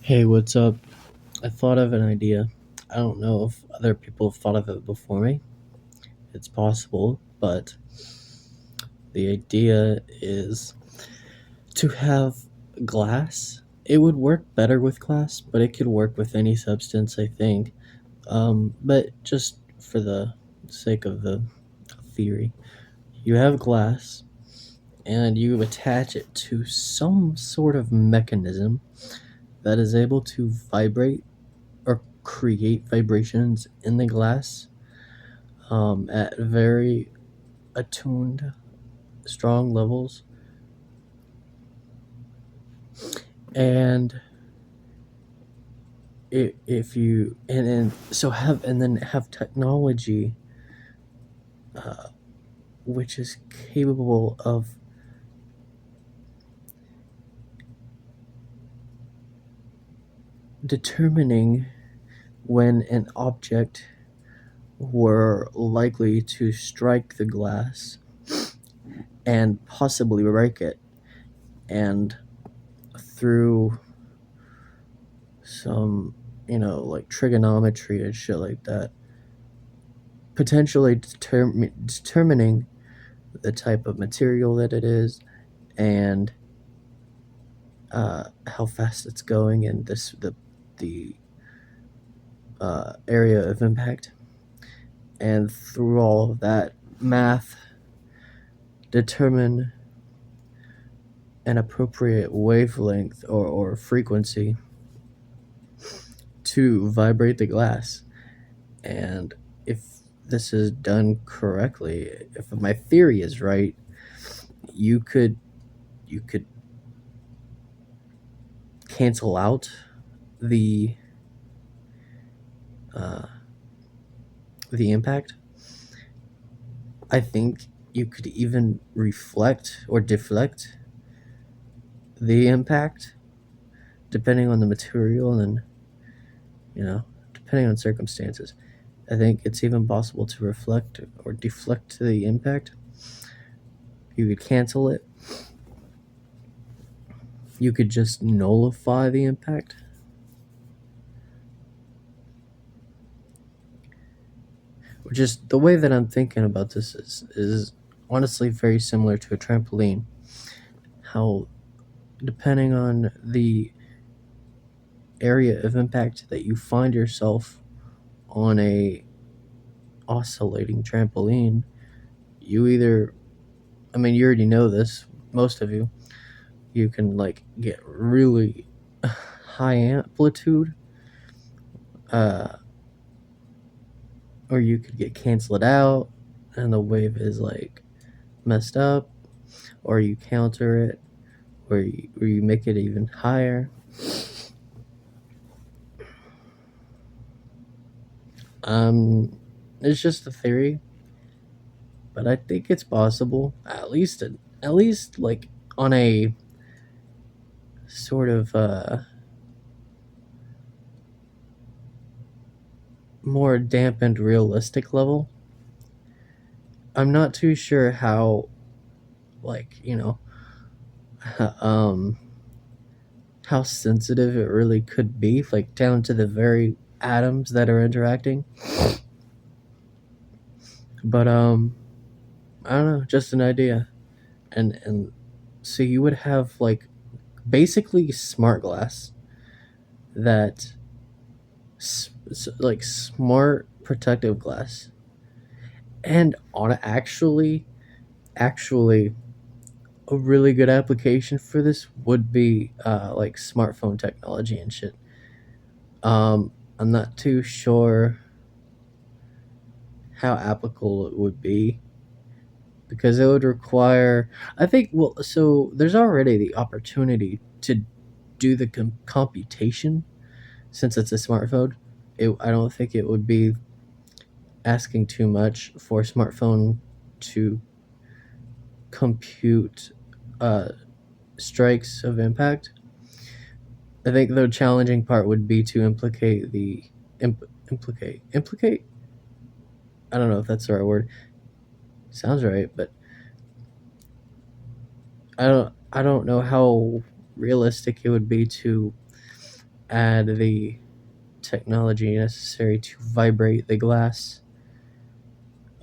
Hey, what's up? I thought of an idea. I don't know if other people have thought of it before me. It's possible, but the idea is to have glass. It would work better with glass, but it could work with any substance, I think. But just for the sake of the theory, you have glass and you attach it to some sort of mechanism that is able to vibrate or create vibrations in the glass at very attuned, strong levels, and if you and so have and then have technology uh, which is capable of determining when an object were likely to strike the glass and possibly break it, and through some like trigonometry and shit like that, potentially determining the type of material that it is and how fast it's going and the area of impact, and through all of that math determine an appropriate wavelength or frequency to vibrate the glass. And if this is done correctly, if my theory is right, you could cancel out the uh, the impact. I think you could even reflect or deflect the impact depending on the material and depending on circumstances. I think it's even possible to reflect or deflect the impact. You could cancel it. You could just nullify the impact. Which is the way that I'm thinking about this is honestly very similar to a trampoline. How depending on the area of impact that you find yourself on a oscillating trampoline, you either, I mean, you already know this, most of you, you can like get really high amplitude, uh, or you could get canceled out and the wave is like messed up, or you counter it, or you make it even higher. Um, it's just a theory, but I think it's possible. At least like on a sort of more dampened, realistic level. I'm not too sure how, like um, how sensitive it really could be, like down to the very atoms that are interacting. But I don't know, just an idea. And so you would have like basically smart glass that like smart protective glass, and on actually a really good application for this would be like smartphone technology and shit. I'm not too sure how applicable it would be because it would require, I think, well, so there's already the opportunity to do the computation since it's a smartphone. I don't think it would be asking too much for a smartphone to compute uh, strikes of impact. I think the challenging part would be to implicate. I don't know if that's the right word. Sounds right, but I don't know how realistic it would be to add the technology necessary to vibrate the glass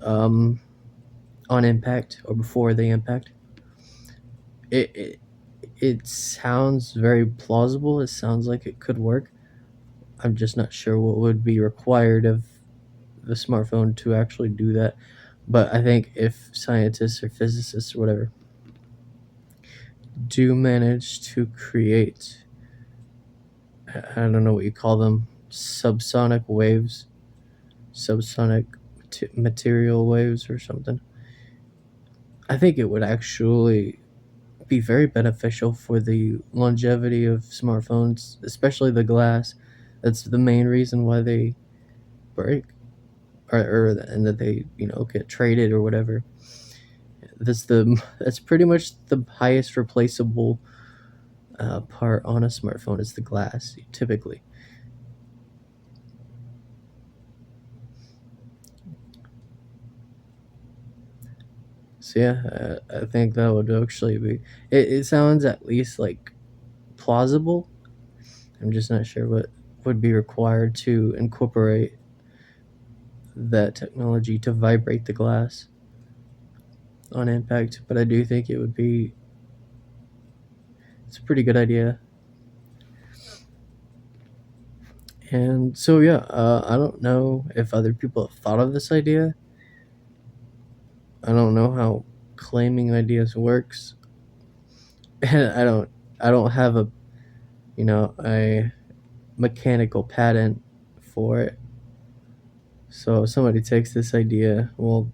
on impact or before the impact. It sounds very plausible. It sounds like it could work. I'm just not sure what would be required of the smartphone to actually do that. But I think if scientists or physicists or whatever do manage to create, I don't know what you call them, subsonic waves, subsonic material waves or something, I think it would actually be very beneficial for the longevity of smartphones, especially the glass. That's the main reason why they break, or and that they get traded or whatever. That's pretty much the highest replaceable part on a smartphone is the glass, typically. So yeah, I think that would actually be. It sounds at least like plausible. I'm just not sure what would be required to incorporate that technology to vibrate the glass on impact, but I do think it's a pretty good idea. And so yeah, I don't know if other people have thought of this idea. I don't know how claiming ideas works. And I don't have a mechanical patent for it. So if somebody takes this idea, well,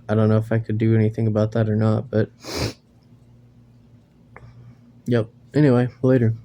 I don't know if I could do anything about that or not, but yep. Anyway, later.